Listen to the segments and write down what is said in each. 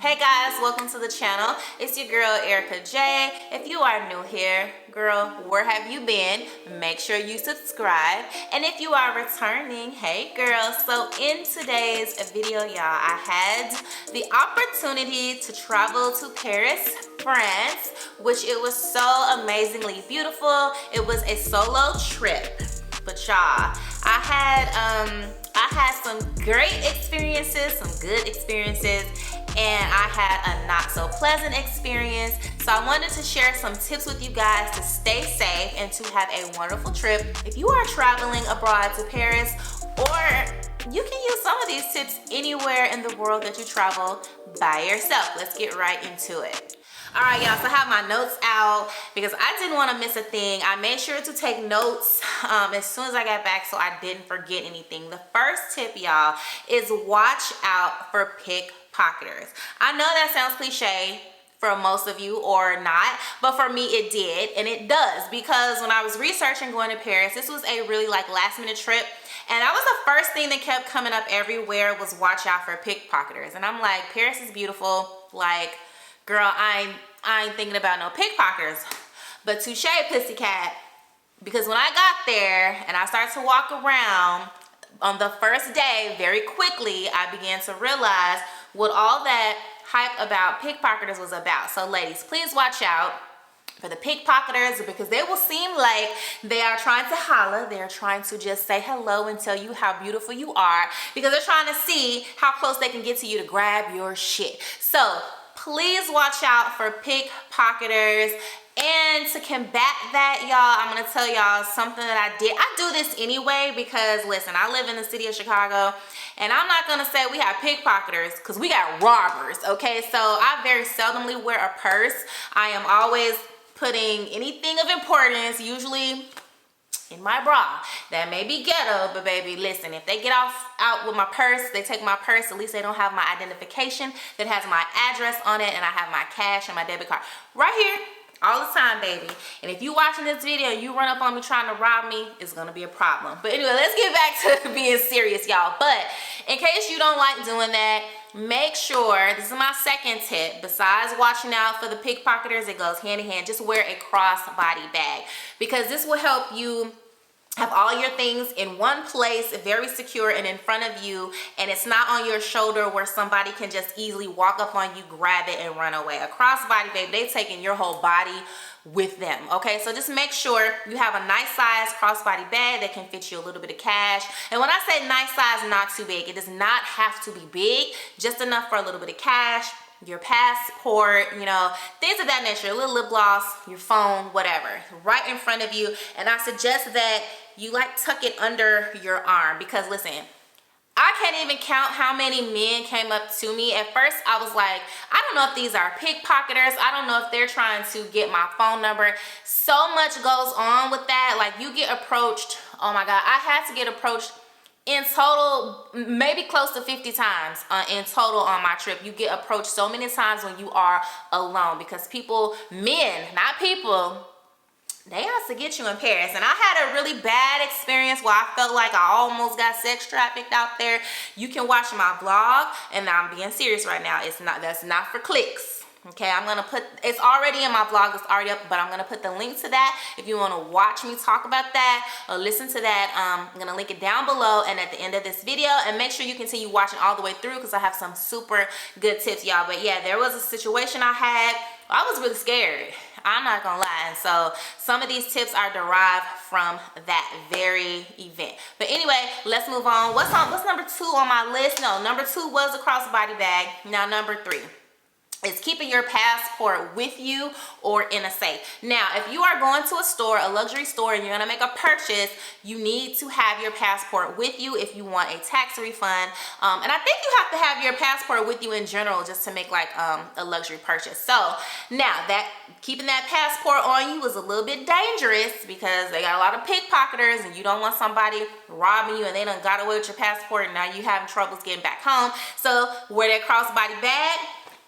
Hey guys, welcome to the channel. It's your girl Erica J. If you are new here, girl, where have you been? Make sure you subscribe. And if you are returning, hey girl. So in today's video, y'all, I had the opportunity to travel to Paris, France, which it was so amazingly beautiful. It was a solo trip. But y'all, I had some great experiences, some good experiences, and I had a not so pleasant experience. So I wanted to share some tips with you guys to stay safe and to have a wonderful trip. If you are traveling abroad to Paris, or you can use some of these tips anywhere in the world that you travel by yourself. Let's get right into it. All right, y'all, so I have my notes out because I didn't want to miss a thing. I made sure to take notes as soon as I got back so I didn't forget anything. The first tip, y'all, is watch out for pickpocketers. I know that sounds cliche for most of you or not, but for me it did, and it does, because when I was researching going to Paris, this was a really last minute trip, and that was the first thing that kept coming up everywhere was watch out for pickpocketers. And I'm like, Paris is beautiful, girl, I ain't thinking about no pickpocketers. But touche, pussycat, because when I got there and I started to walk around on the first day, very quickly I began to realize what all that hype about pickpocketers was about. So ladies, please watch out for the pickpocketers, because they will seem like they are trying to holler. They're trying to just say hello and tell you how beautiful you are, because they're trying to see how close they can get to you to grab your shit. So please watch out for pickpocketers. And to combat that, y'all, I'm gonna tell y'all something that I did. I do this anyway because, listen, I live in the city of Chicago, and I'm not gonna say we have pickpocketers because we got robbers, okay? So I very seldomly wear a purse. I am always putting anything of importance, usually in my bra. That may be ghetto, but baby, listen, if they get out with my purse, they take my purse, at least they don't have my identification that has my address on it, and I have my cash and my debit card right here all the time, baby. And if you watching this video and you run up on me trying to rob me, it's gonna be a problem. But anyway, let's get back to being serious, y'all. But in case you don't like doing that, make sure, this is my second tip, besides watching out for the pickpocketers, it goes hand in hand, just wear a crossbody bag, because this will help you have all your things in one place, very secure and in front of you, and it's not on your shoulder where somebody can just easily walk up on you, grab it, and run away. A crossbody, baby, they taking your whole body with them, okay? So just make sure you have a nice size crossbody bag that can fit you a little bit of cash. And when I say nice size, not too big, it does not have to be big, just enough for a little bit of cash, your passport, you know, things of that nature, a little lip gloss, your phone, whatever, right in front of you. And I suggest that you tuck it under your arm, because listen, I can't even count how many men came up to me. At first I was like, I don't know if these are pickpocketers, I don't know if they're trying to get my phone number. So much goes on with that. You get approached, oh my God, I had to get approached in total, maybe close to 50 times in total on my trip. You get approached so many times when you are alone, because people, men, not people, they have to get you in Paris. And I had a really bad experience where I felt like I almost got sex trafficked out there. You can watch my vlog, and I'm being serious right now. That's not for clicks. Okay, I'm gonna put, it's already in my vlog, it's already up, but I'm gonna put the link to that if you want to watch me talk about that or listen to that. I'm gonna link it down below and at the end of this video, and make sure you continue watching all the way through, because I have some super good tips, y'all. But yeah, there was a situation I had. I was really scared, I'm not gonna lie, and so some of these tips are derived from that very event. But anyway, let's move on. What's number 2 on my list? No, number 2 was a crossbody bag. Now number 3 is keeping your passport with you or in a safe. Now, if you are going to a store, a luxury store, and you're gonna make a purchase, you need to have your passport with you if you want a tax refund. And I think you have to have your passport with you in general just to make a luxury purchase. So now that keeping that passport on you is a little bit dangerous, because they got a lot of pickpocketers, and you don't want somebody robbing you and they done got away with your passport, and now you having troubles getting back home. So wear that crossbody bag.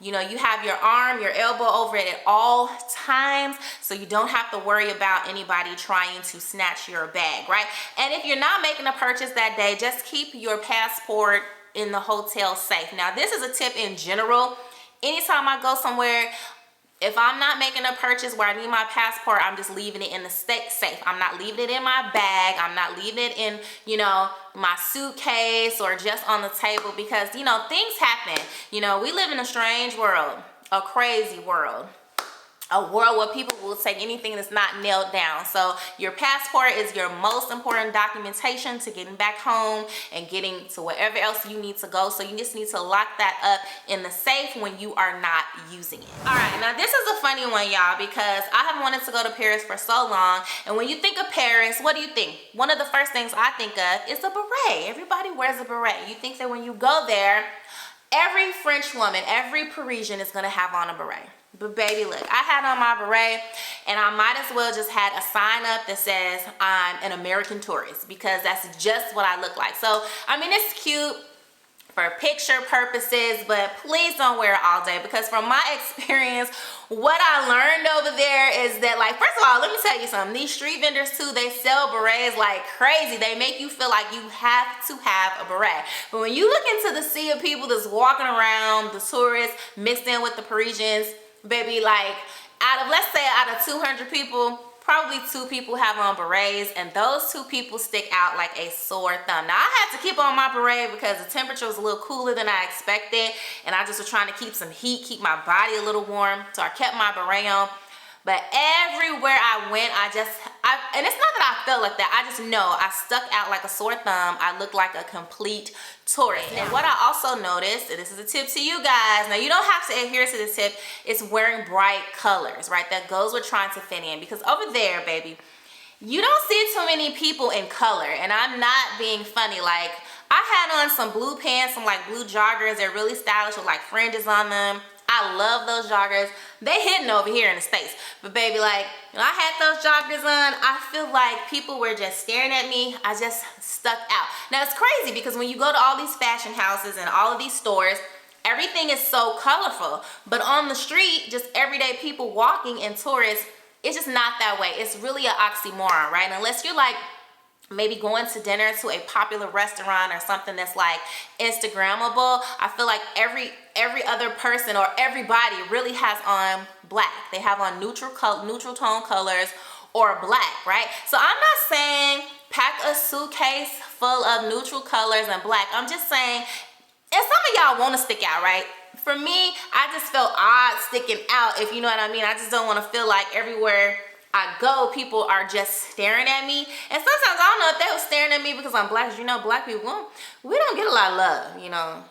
You know, you have your arm, your elbow over it at all times, so you don't have to worry about anybody trying to snatch your bag, right? And if you're not making a purchase that day, just keep your passport in the hotel safe. Now, this is a tip in general anytime I go somewhere, if I'm not making a purchase where I need my passport, I'm just leaving it in the safe. I'm not leaving it in my bag. I'm not leaving it in, you know, my suitcase or just on the table, because, you know, things happen. You know, we live in a strange world, a crazy world. A world where people will take anything that's not nailed down. So your passport is your most important documentation to getting back home and getting to wherever else you need to go. So you just need to lock that up in the safe when you are not using it. All right, now this is a funny one, y'all, because I have wanted to go to Paris for so long. And when you think of Paris, what do you think? One of the first things I think of is a beret. Everybody wears a beret. You think that when you go there, every French woman, every Parisian is gonna have on a beret. But baby, look, I had on my beret, and I might as well just had a sign up that says I'm an American tourist, because that's just what I look like. So, I mean, it's cute for picture purposes, but please don't wear it all day, because from my experience, what I learned over there is that, like, first of all, let me tell you something. These street vendors too, they sell berets like crazy. They make you feel like you have to have a beret. But when you look into the sea of people that's walking around, the tourists mixed in with the Parisians, baby, like, let's say out of 200 people, probably 2 people have on berets, and those 2 people stick out like a sore thumb. Now, I had to keep on my beret because the temperature was a little cooler than I expected, and I just was trying to keep some heat, keep my body a little warm, so I kept my beret on. But everywhere I went, and it's not that I felt like that, I just know I stuck out like a sore thumb. I looked like a complete tourist. And what I also noticed, and this is a tip to you guys, now you don't have to adhere to this tip, it's wearing bright colors, right? That goes with trying to fit in, because over there, baby, you don't see too many people in color. And I'm not being funny. Like, I had on some blue pants, some like blue joggers. They're really stylish with like fringes on them. I love those joggers. They hidden over here in the States. But baby, like, when I had those joggers on, I feel like people were just staring at me. I just stuck out. Now, it's crazy because when you go to all these fashion houses and all of these stores, everything is so colorful. But on the street, just everyday people walking and tourists, it's just not that way. It's really an oxymoron, right? Unless you're like maybe going to dinner to a popular restaurant or something that's like Instagrammable, I feel like every other person or everybody really has on black. They have on neutral tone colors or black, right? So I'm not saying pack a suitcase full of neutral colors and black. I'm just saying, and some of y'all want to stick out, right? For me, I just felt odd sticking out, if you know what I mean. I just don't want to feel like everywhere I go, people are just staring at me. And sometimes I don't know if they were staring at me because I'm black. You know, black people, we don't get a lot of love, you know.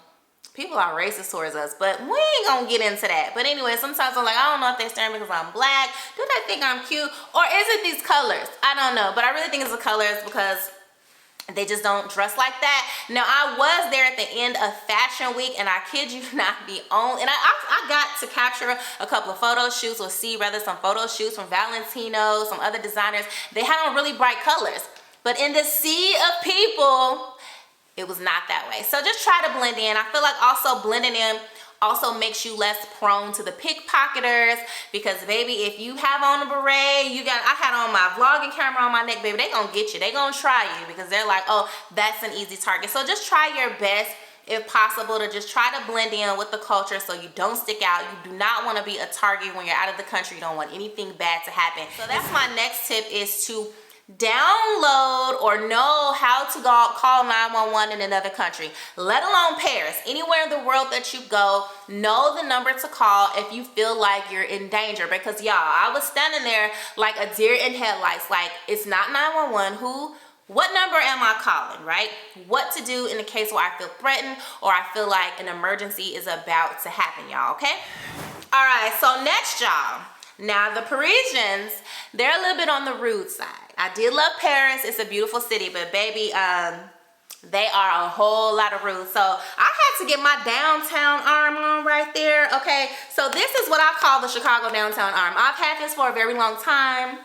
People are racist towards us, but we ain't gonna get into that. But anyway, sometimes I'm like, I don't know if they're staring because I'm black. Do they think I'm cute? Or is it these colors? I don't know, but I really think it's the colors because they just don't dress like that. Now, I was there at the end of Fashion Week, and I kid you not, and I got to capture a couple of photo shoots, or see rather some photo shoots from Valentino, some other designers. They had on really bright colors, but in the sea of people, it was not that way. So just try to blend in. I feel like also blending in also makes you less prone to the pickpocketers, because baby, if you have on a beret, I had on my vlogging camera on my neck, baby, they gonna get you. They gonna try you because they're like, oh, that's an easy target. So just try your best, if possible, to just try to blend in with the culture so you don't stick out. You do not want to be a target when you're out of the country. You don't want anything bad to happen. So that's my next tip, is to download or know how to call 911 in another country, let alone Paris. Anywhere in the world that you go, know the number to call if you feel like you're in danger. Because y'all, I was standing there like a deer in headlights, like, it's not 911. What number am I calling, right? What to do in the case where I feel threatened or I feel like an emergency is about to happen, y'all, okay? All right, so next, y'all. Now, the Parisians, they're a little bit on the rude side. I did love Paris. It's a beautiful city, but baby, they are a whole lot of rude. So I had to get my downtown arm on right there, okay? So this is what I call the Chicago downtown arm. I've had this for a very long time.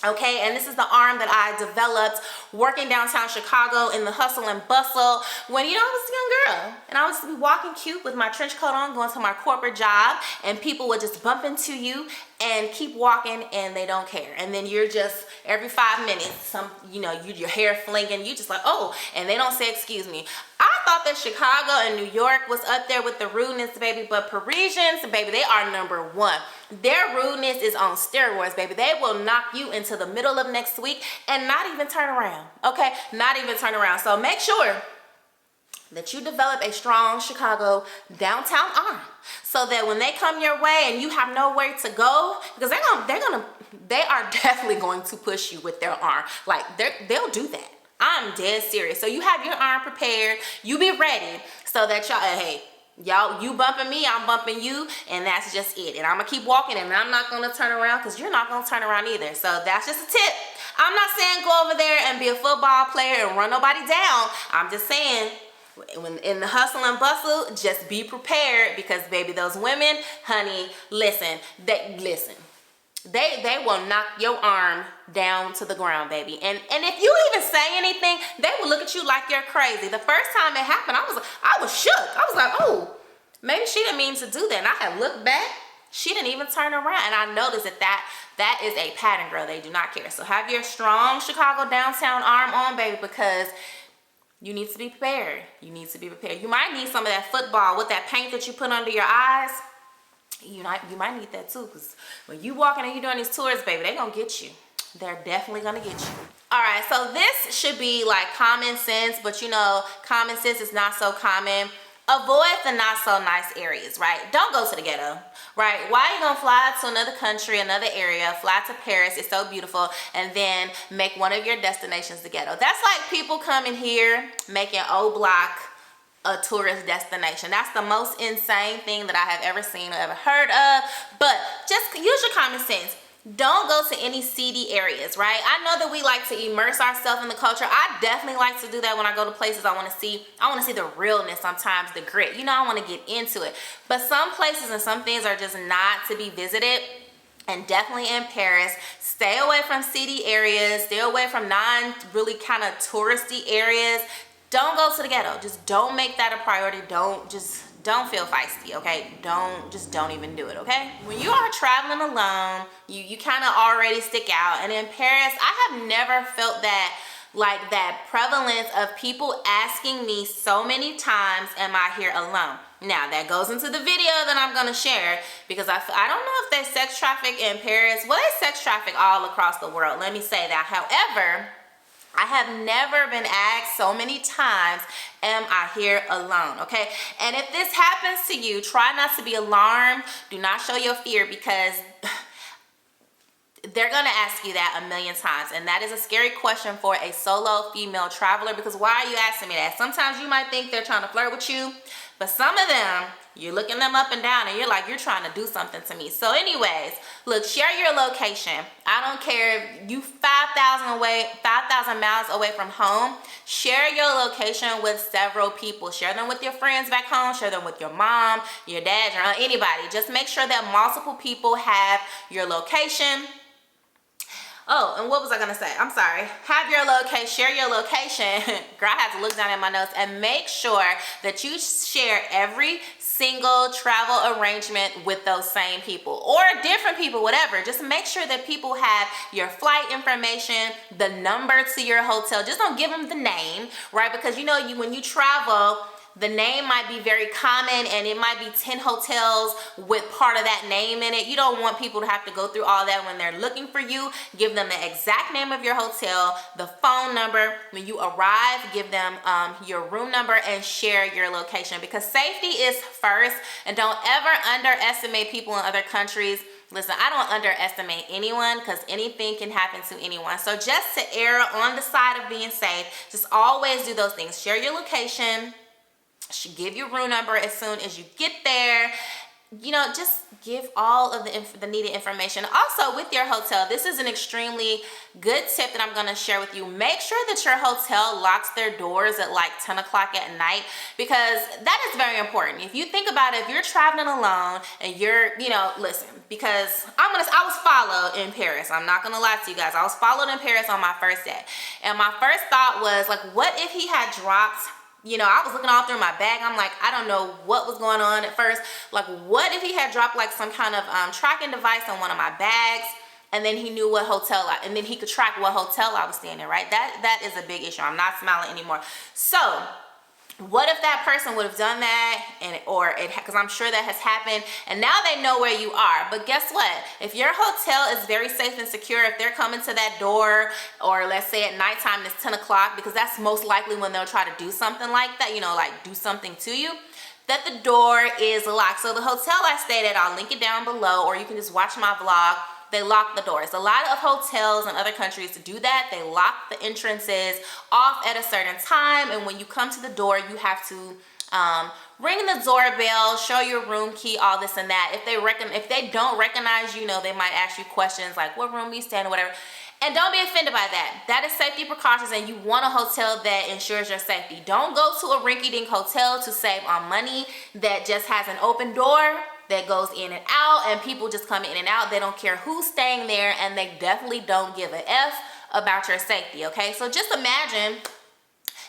Okay, and this is the arm that I developed working downtown Chicago in the hustle and bustle when, you know, I was a young girl. And I was walking cute with my trench coat on, going to my corporate job, and people would just bump into you and keep walking, and they don't care. And then you're just, every 5 minutes, your hair flinging, you just like, oh, and they don't say excuse me. I thought that Chicago and New York was up there with the rudeness, baby, but Parisians, baby, they are #1. Their rudeness is on steroids, baby. They will knock you into the middle of next week and not even turn around, okay? Not even turn around. So make sure that you develop a strong Chicago downtown arm so that when they come your way and you have nowhere to go, because they are definitely going to push you with their arm. Like they'll do that. I'm dead serious. So you have your arm prepared, you be ready so that y'all, hey, y'all, you bumping me, I'm bumping you, and that's just it. And I'm gonna keep walking and I'm not gonna turn around because you're not gonna turn around either. So that's just a tip. I'm not saying go over there and be a football player and run nobody down. I'm just saying, when in the hustle and bustle, just be prepared, because baby, those women, honey, listen, they will knock your arm down to the ground, baby. And if you even say anything, they will look at you like you're crazy. The first time it happened, I was shook. I was like, oh, maybe she didn't mean to do that. And I had looked back, she didn't even turn around. And I noticed that is a pattern, girl. They do not care. So have your strong Chicago downtown arm on, baby, because you need to be prepared. You need to be prepared. You might need some of that football with that paint that you put under your eyes. You might need that too, because when you walking and you doing these tours, baby, they're gonna get you. They're definitely gonna get you. All right, so this should be like common sense, but you know, common sense is not so common. Avoid the not so nice areas, right? Don't go to the ghetto, right? Why are you gonna fly to another country, another area, fly to Paris, it's so beautiful, and then make one of your destinations the ghetto? That's like people coming here, making O Block a tourist destination. That's the most insane thing that I have ever seen or ever heard of. But just use your common sense. Don't go to any seedy areas, right? I know that we like to immerse ourselves in the culture. I definitely like to do that when I go to places. I want to see the realness, sometimes the grit. You know, I want to get into it. But some places and some things are just not to be visited. And definitely in Paris, stay away from seedy areas, stay away from non-really kind of touristy areas. Don't go to the ghetto. Just don't make that a priority. Don't feel feisty, okay? Don't even do it, okay? When you are traveling alone, you kind of already stick out. And in Paris, I have never felt that, like that prevalence of people asking me so many times, am I here alone? Now, that goes into the video that I'm gonna share, because I don't know if they sex traffic in Paris. Well, they sex traffic all across the world, let me say that. However, I have never been asked so many times, am I here alone, okay? And if this happens to you, try not to be alarmed. Do not show your fear, because they're gonna ask you that a million times. And that is a scary question for a solo female traveler, because why are you asking me that? Sometimes you might think they're trying to flirt with you, but some of them, you're looking them up and down and you're like, you're trying to do something to me. So anyways, look, share your location. I don't care if you 5,000 miles away from home. Share your location with several people. Share them with your friends back home. Share them with your mom, your dad, your aunt, anybody. Just make sure that multiple people have your location. Oh, and what was I gonna say? I'm sorry. Have your location, share your location. Girl, I had to look down at my notes, and make sure that you share every single travel arrangement with those same people or different people, whatever. Just make sure that people have your flight information, the number to your hotel. Just don't give them the name, right? Because you know, when you travel, the name might be very common and it might be 10 hotels with part of that name in it. You don't want people to have to go through all that when they're looking for you. Give them the exact name of your hotel, the phone number. When you arrive, give them your room number and share your location, because safety is first. And don't ever underestimate people in other countries. Listen, I don't underestimate anyone, because anything can happen to anyone. So just to err on the side of being safe, just always do those things. Share your location. Give your room number as soon as you get there. You know, just give all of the needed information. Also, with your hotel, this is an extremely good tip that I'm going to share with you. Make sure that your hotel locks their doors at like 10 o'clock at night, because that is very important. If you think about it, if you're traveling alone and you're, you know, listen, because I was followed in Paris. I'm not going to lie to you guys. I was followed in Paris on my first day. And my first thought was like, what if he had dropped, you know, I was looking all through my bag. I'm like, I don't know what was going on at first. Like, what if he had dropped like some kind of tracking device on one of my bags, and then he knew what hotel and then he could track what hotel I was staying in, right? That is a big issue. I'm not smiling anymore. So What if that person would have done that, and because I'm sure that has happened, and now they know where you are. But guess what? If your hotel is very safe and secure, if they're coming to that door, or let's say at nighttime it's 10 o'clock, because that's most likely when they'll try to do something like that, you know, like do something to you, that the door is locked. So the hotel I stayed at, I'll link it down below, or you can just watch my vlog. They lock the doors. A lot of hotels in other countries do that. They lock the entrances off at a certain time, and when you come to the door, you have to ring the doorbell, show your room key, all this and that. If they don't recognize you, they might ask you questions like, what room you stay in, or whatever. And don't be offended by that. That is safety precautions, and you want a hotel that ensures your safety. Don't go to a rinky-dink hotel to save on money that just has an open door that goes in and out, and people just come in and out. They don't care who's staying there, and they definitely don't give a F about your safety, okay? So just imagine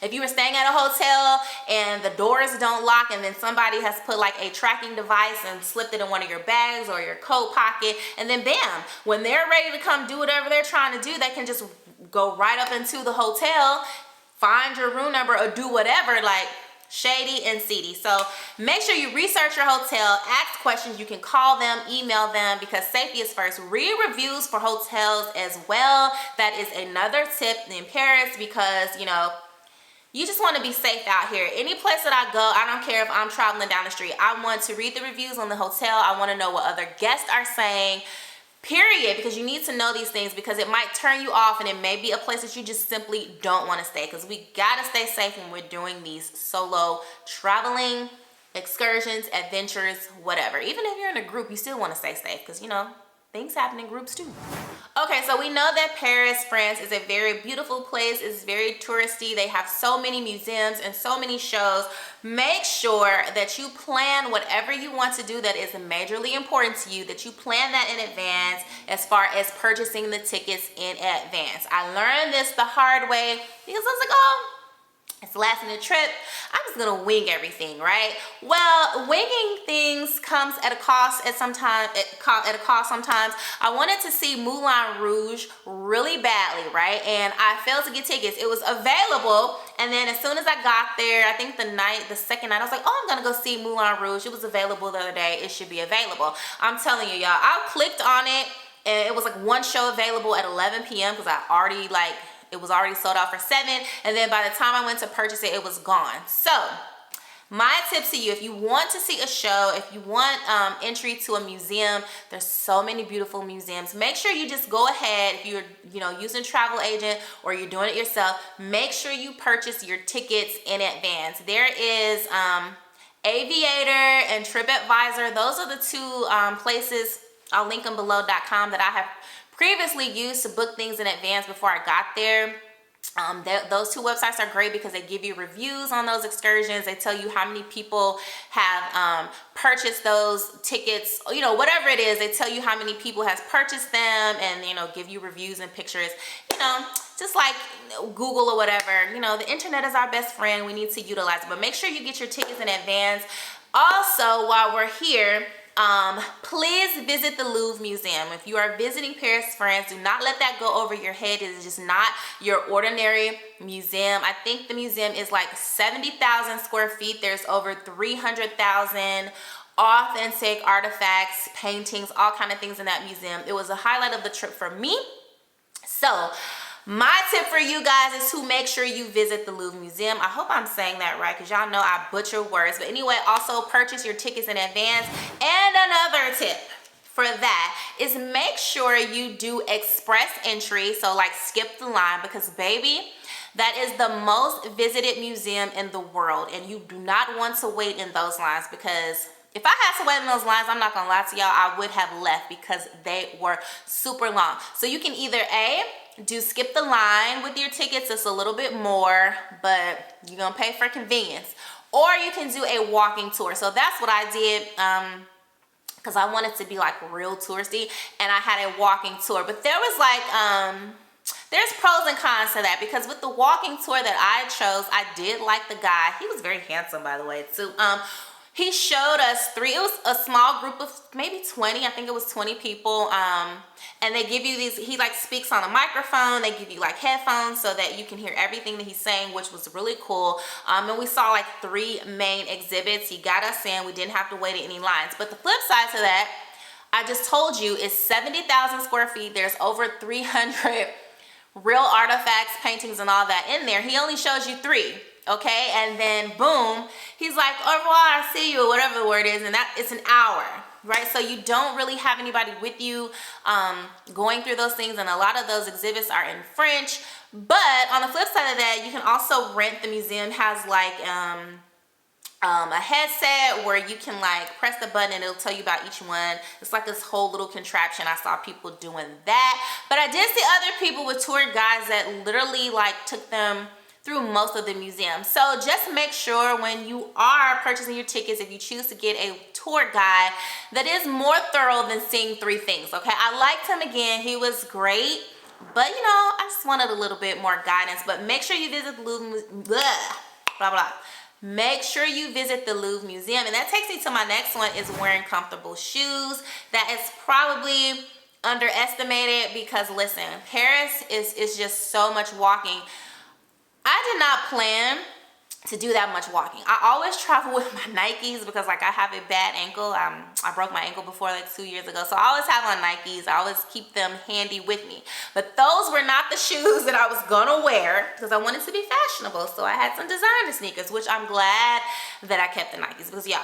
if you were staying at a hotel and the doors don't lock, and then somebody has put like a tracking device and slipped it in one of your bags or your coat pocket, and then bam, when they're ready to come do whatever they're trying to do, they can just go right up into the hotel, find your room number, or do whatever. Like, shady and seedy. So make sure you research your hotel, ask questions. You can call them, email them, because safety is first. Read reviews for hotels as well. That is another tip in Paris, because you just want to be safe out here. Any place that I go, I don't care if I'm traveling down the street, I want to read the reviews on the hotel. I want to know what other guests are saying, period, because you need to know these things, because it might turn you off, and it may be a place that you just simply don't want to stay, because we got to stay safe when we're doing these solo traveling excursions, adventures, whatever. Even if you're in a group, you still want to stay safe, because things happen in groups too. Okay, so we know that Paris, France is a very beautiful place. It's very touristy. They have so many museums and so many shows. Make sure that you plan whatever you want to do that is majorly important to you, that you plan that in advance as far as purchasing the tickets in advance. I learned this the hard way, because I was like, oh, it's the last minute trip, I'm just gonna wing everything, right? Well, winging things comes at a cost sometimes. I wanted to see Moulin Rouge really badly, right? And I failed to get tickets. It was available, and then as soon as I got there, I think the second night, I was like, oh, I'm gonna go see Moulin Rouge. It was available the other day. It should be available. I'm telling you, y'all, I clicked on it, and it was like one show available at 11 p.m. because it was already sold out for 7, and then by the time I went to purchase it, it was gone. So my tip to you, if you want to see a show, if you want entry to a museum, there's so many beautiful museums. Make sure you just go ahead. If you're using a travel agent or you're doing it yourself, make sure you purchase your tickets in advance. There is Aviator and TripAdvisor. Those are the two places, I'll link them below.com, that I have previously used to book things in advance before I got there. Those two websites are great because they give you reviews on those excursions. They tell you how many people have purchased those tickets, whatever it is. They tell you how many people has purchased them, and give you reviews and pictures, just like Google or whatever. The internet is our best friend. We need to utilize it, but make sure you get your tickets in advance. Also, while we're here, please visit the Louvre Museum. If you are visiting Paris, France, do not let that go over your head. It is just not your ordinary museum. I think the museum is like 70,000 square feet. There's over 300,000 authentic artifacts, paintings, all kind of things in that museum. It was a highlight of the trip for me. So my tip for you guys is to make sure you visit the Louvre Museum. I hope I'm saying that right, because y'all know I butcher words. But anyway, also purchase your tickets in advance. And another tip for that is make sure you do express entry. So like skip the line, because baby, that is the most visited museum in the world. And you do not want to wait in those lines, because if I had to wait in those lines, I'm not gonna lie to y'all, I would have left, because they were super long. So you can either do skip the line with your tickets. It's a little bit more, but you're gonna pay for convenience. Or you can do a walking tour. So that's what I did, because I wanted to be like real touristy, and I had a walking tour. But there was like, there's pros and cons to that, because with the walking tour that I chose, I did like the guy. He was very handsome, by the way, too. He showed us three. It was a small group of maybe 20. I think it was 20 people. And they give you these. He like speaks on a microphone. They give you like headphones so that you can hear everything that he's saying, which was really cool. And we saw like 3 main exhibits. He got us in. We didn't have to wait in any lines. But the flip side to that, I just told you, is 70,000 square feet. There's over 300 real artifacts, paintings, and all that in there. He only shows you 3. Okay, and then boom, he's like, au revoir, I see you, or whatever the word is, and that it's an hour, right? So you don't really have anybody with you going through those things, and a lot of those exhibits are in French. But on the flip side of that, you can also rent. The museum has like a headset where you can like press the button and it'll tell you about each one. It's like this whole little contraption. I saw people doing that, but I did see other people with tour guides that literally like took them through most of the museum. So just make sure when you are purchasing your tickets, if you choose to get a tour guide, that is more thorough than seeing 3 things, okay? I liked him again. He was great, but you know, I just wanted a little bit more guidance. But make sure you visit the Louvre, blah, blah. Make sure you visit the Louvre Museum. And that takes me to my next one, is wearing comfortable shoes. That is probably underestimated because listen, Paris is just so much walking. I did not plan to do that much walking. I always travel with my Nikes because like I have a bad ankle. I broke my ankle before like 2 years ago. So I always have on Nikes. I always keep them handy with me. But those were not the shoes that I was gonna wear because I wanted to be fashionable. So I had some designer sneakers, which I'm glad that I kept the Nikes because y'all,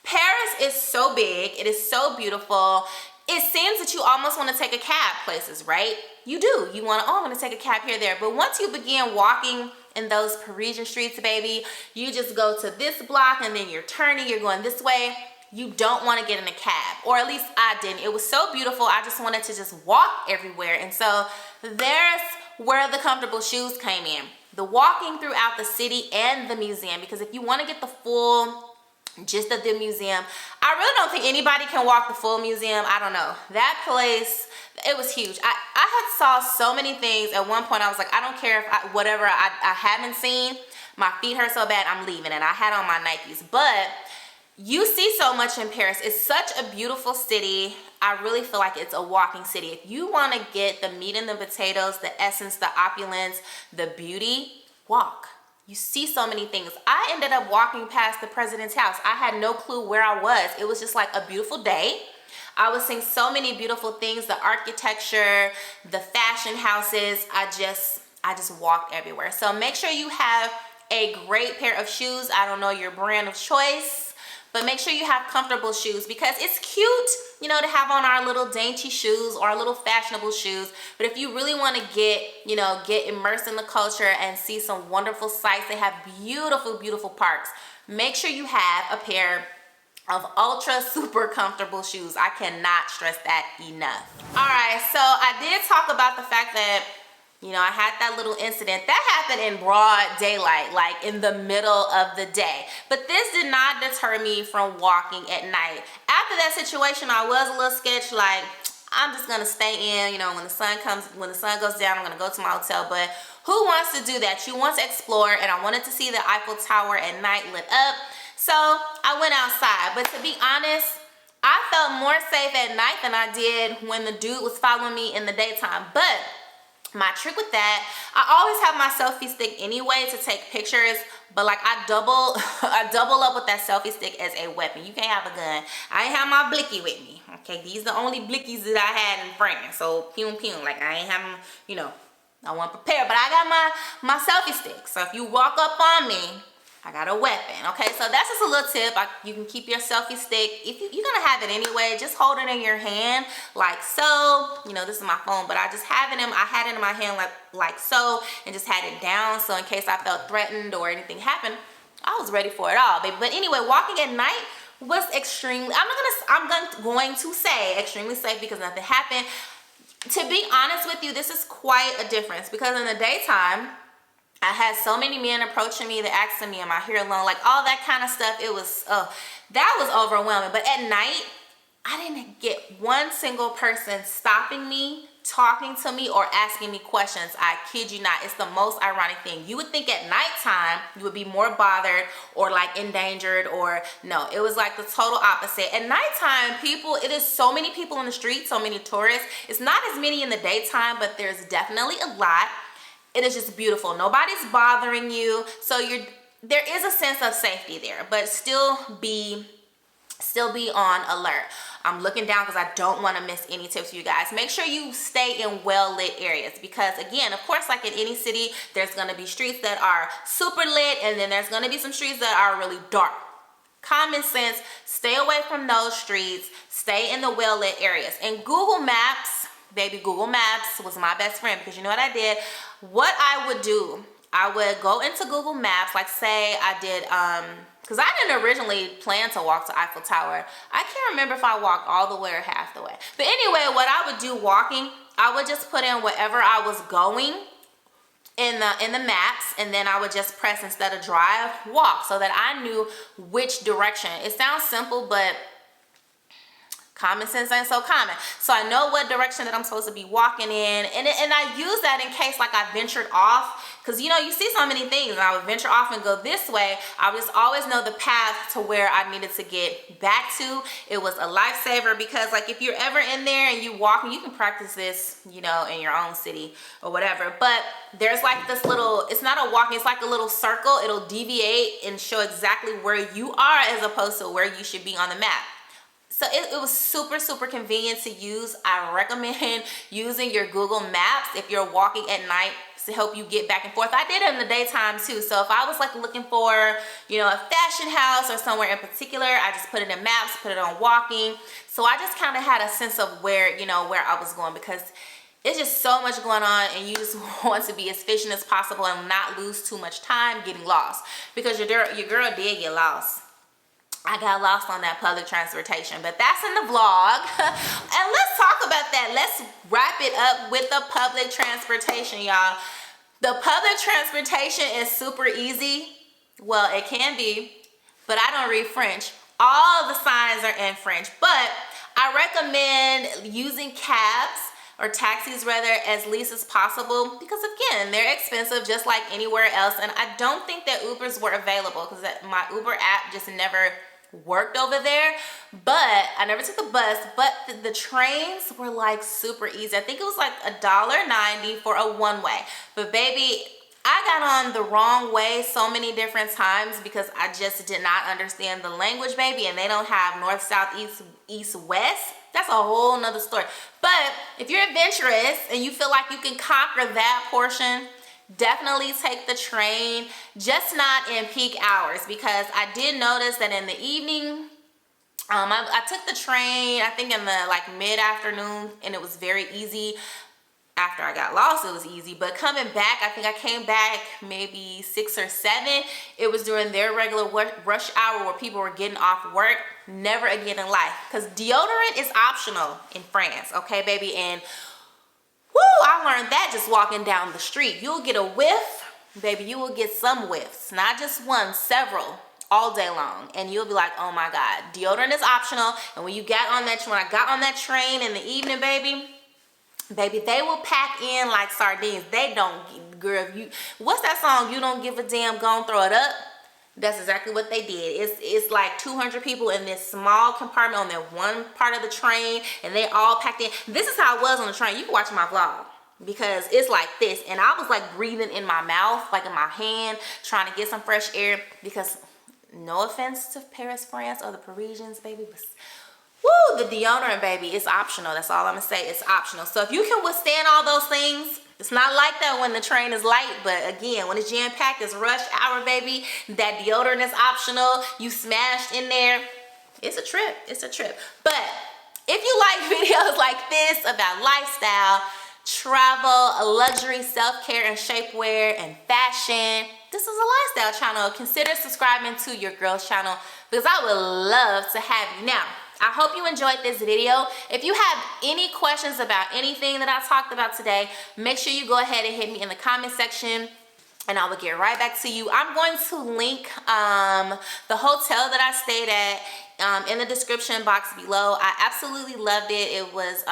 Paris is so big. It is so beautiful. It seems that you almost want to take a cab places, right? You do. You want to, oh, I'm going to take a cab here, there. But once you begin walking in those Parisian streets, baby, you just go to this block and then you're turning, you're going this way. You don't want to get in a cab, or at least I didn't. It was so beautiful. I just wanted to just walk everywhere. And so there's where the comfortable shoes came in. The walking throughout the city and the museum, because if you want to get the full gist of the museum, I really don't think anybody can walk the full museum. I don't know. That place, it was huge. I had saw so many things. At one point I was like, I don't care if whatever I haven't seen, my feet hurt so bad, I'm leaving. And I had on my Nikes. But you see so much in Paris. It's such a beautiful city. I really feel like it's a walking city. If you want to get the meat and the potatoes, the essence, the opulence, the beauty, walk. You see so many things. I ended up walking past the president's house. I had no clue where I was. It was just like a beautiful day. I was seeing so many beautiful things, the architecture, the fashion houses. I just walked everywhere. So make sure you have a great pair of shoes. I don't know your brand of choice, but make sure you have comfortable shoes because it's cute, you know, to have on our little dainty shoes or our little fashionable shoes. But if you really want to get, you know, get immersed in the culture and see some wonderful sights, they have beautiful, beautiful parks. Make sure you have a pair of ultra super comfortable shoes. I cannot stress that enough. All right, so I did talk about the fact that, you know, I had that little incident that happened in broad daylight, like in the middle of the day. But this did not deter me from walking at night. After that situation, I was a little sketched, like, I'm just gonna stay in, you know, when the sun goes down, I'm gonna go to my hotel. But who wants to do that? You want to explore, and I wanted to see the Eiffel Tower at night lit up. So I went outside, but to be honest, I felt more safe at night than I did when the dude was following me in the daytime. But my trick with that, I always have my selfie stick anyway to take pictures, but like I double up with that selfie stick as a weapon. You can't have a gun. I ain't have my blicky with me. Okay, these are the only blickies that I had in France. So pew pew, like I ain't having, you know, I wasn't prepared, but I got my selfie stick. So if you walk up on me, I got a weapon. Okay, so that's just a little tip. You can keep your selfie stick. If you're gonna have it anyway, just hold it in your hand like so. You know, this is my phone, but I just have it in. I had it in my hand like so, and just had it down so in case I felt threatened or anything happened, I was ready for it all, baby. But anyway, walking at night was extremely. I'm going to say extremely safe because nothing happened. To be honest with you, this is quite a difference because in the daytime, I had so many men approaching me, that asking me, am I here alone? Like all that kind of stuff. It was, that was overwhelming. But at night, I didn't get one single person stopping me talking to me or asking me questions. I kid you not. It's the most ironic thing. You would think at nighttime you would be more bothered or like endangered, or no, it was like the total opposite. At nighttime, people, it is so many people in the street, so many tourists. It's not as many in the daytime, but there's definitely a lot. It is just beautiful. Nobody's bothering you. So there is a sense of safety there, but still be on alert. I'm looking down because I don't want to miss any tips for you guys. Make sure you stay in well-lit areas, because again, of course, like in any city, there's going to be streets that are super lit, and then there's going to be some streets that are really dark. Common sense, stay away from those streets, stay in the well-lit areas. And Google Maps, baby, Google Maps was my best friend, because you know what I did? What I would do, I would go into Google Maps, like say I did, because I didn't originally plan to walk to Eiffel Tower. I can't remember if I walked all the way or half the way. But anyway, what I would do walking, I would just put in wherever I was going in the maps, and then I would just press, instead of drive, walk, so that I knew which direction. It sounds simple, but common sense ain't so common. So I know what direction that I'm supposed to be walking in, and I use that in case like I ventured off, because you know, you see so many things, and I would venture off and go this way. I would just always know the path to where I needed to get back to. It was a lifesaver, because like if you're ever in there and you walk, and you can practice this, you know, in your own city or whatever, but there's like this little, it's not a walking, it's like a little circle. It'll deviate and show exactly where you are as opposed to where you should be on the map. So it was super, super convenient to use. I recommend using your Google Maps if you're walking at night to help you get back and forth. I did it in the daytime too. So if I was like looking for, you know, a fashion house or somewhere in particular, I just put it in maps, put it on walking. So I just kind of had a sense of where, you know, where I was going, because it's just so much going on, and you just want to be as efficient as possible and not lose too much time getting lost, because your girl did get lost. I got lost on that public transportation, but that's in the vlog. And let's talk about that. Let's wrap it up with the public transportation, y'all. The public transportation is super easy. Well, it can be, but I don't read French. All the signs are in French, but I recommend using cabs or taxis rather as least as possible, because again, they're expensive just like anywhere else. And I don't think that Ubers were available, because my Uber app just never worked over there. But I never took the bus, but the trains were like super easy. I think it was like $1.90 for a one-way. But baby, I got on the wrong way so many different times because I just did not understand the language, baby, and they don't have north, south, east, west. That's a whole nother story. But if you're adventurous and you feel like you can conquer that portion, definitely take the train, just not in peak hours, because I did notice that in the evening, I took the train, I think in the like mid-afternoon, and it was very easy. After I got lost, it was easy, but coming back, I think I came back maybe 6 or 7. It was during their regular rush hour where people were getting off work. Never again in life, because deodorant is optional in France, okay, baby? And woo, I learned that just walking down the street. You'll get a whiff, baby, you will get some whiffs, not just one, several, all day long, and you'll be like, oh my God, deodorant is optional. And when I got on that train in the evening, baby, they will pack in like sardines. They don't, girl, what's that song? You don't give a damn, gon' throw it up. That's exactly what they did. It's like 200 people in this small compartment on that one part of the train, and they all packed in. This is how it was on the train. You can watch my vlog, because it's like this, and I was like breathing in my mouth, like in my hand, trying to get some fresh air, because no offense to Paris, France, or the Parisians, baby, but woo, the deodorant, baby, it's optional. That's all I'm gonna say. It's optional. So if you can withstand all those things, it's not like that when the train is light, but again, when it's jam-packed, it's rush hour, baby, that deodorant is optional. You smashed in there. It's a trip. It's a trip. But if you like videos like this about lifestyle, travel, luxury, self-care, and shapewear, and fashion, this is a lifestyle channel. Consider subscribing to your girl's channel, because I would love to have you. Now, I hope you enjoyed this video. If you have any questions about anything that I talked about today, make sure you go ahead and hit me in the comment section, and I will get right back to you. I'm going to link the hotel that I stayed at in the description box below. I absolutely loved it. It was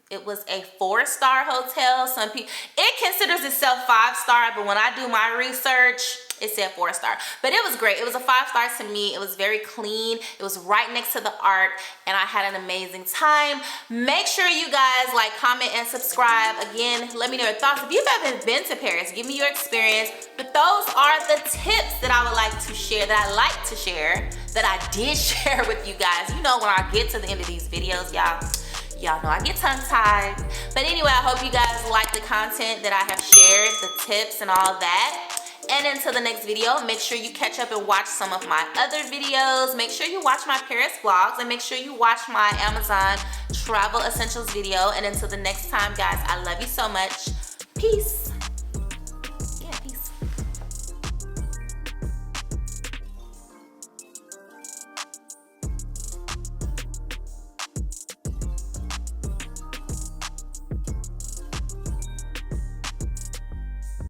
It was a 4-star hotel. Some people, it considers itself 5-star, but when I do my research, it said 4-star. But it was great. It was a 5-star to me. It was very clean. It was right next to the Ark, and I had an amazing time. Make sure you guys like, comment, and subscribe. Again, let me know your thoughts. If you've ever been to Paris, give me your experience. But those are the tips that I would like to share, that I like to share, that I did share with you guys. You know, when I get to the end of these videos, y'all know I get tongue-tied. But anyway, I hope you guys like the content that I have shared, the tips and all that. And until the next video, make sure you catch up and watch some of my other videos. Make sure you watch my Paris vlogs, and make sure you watch my Amazon travel essentials video. And until the next time, guys, I love you so much. Peace.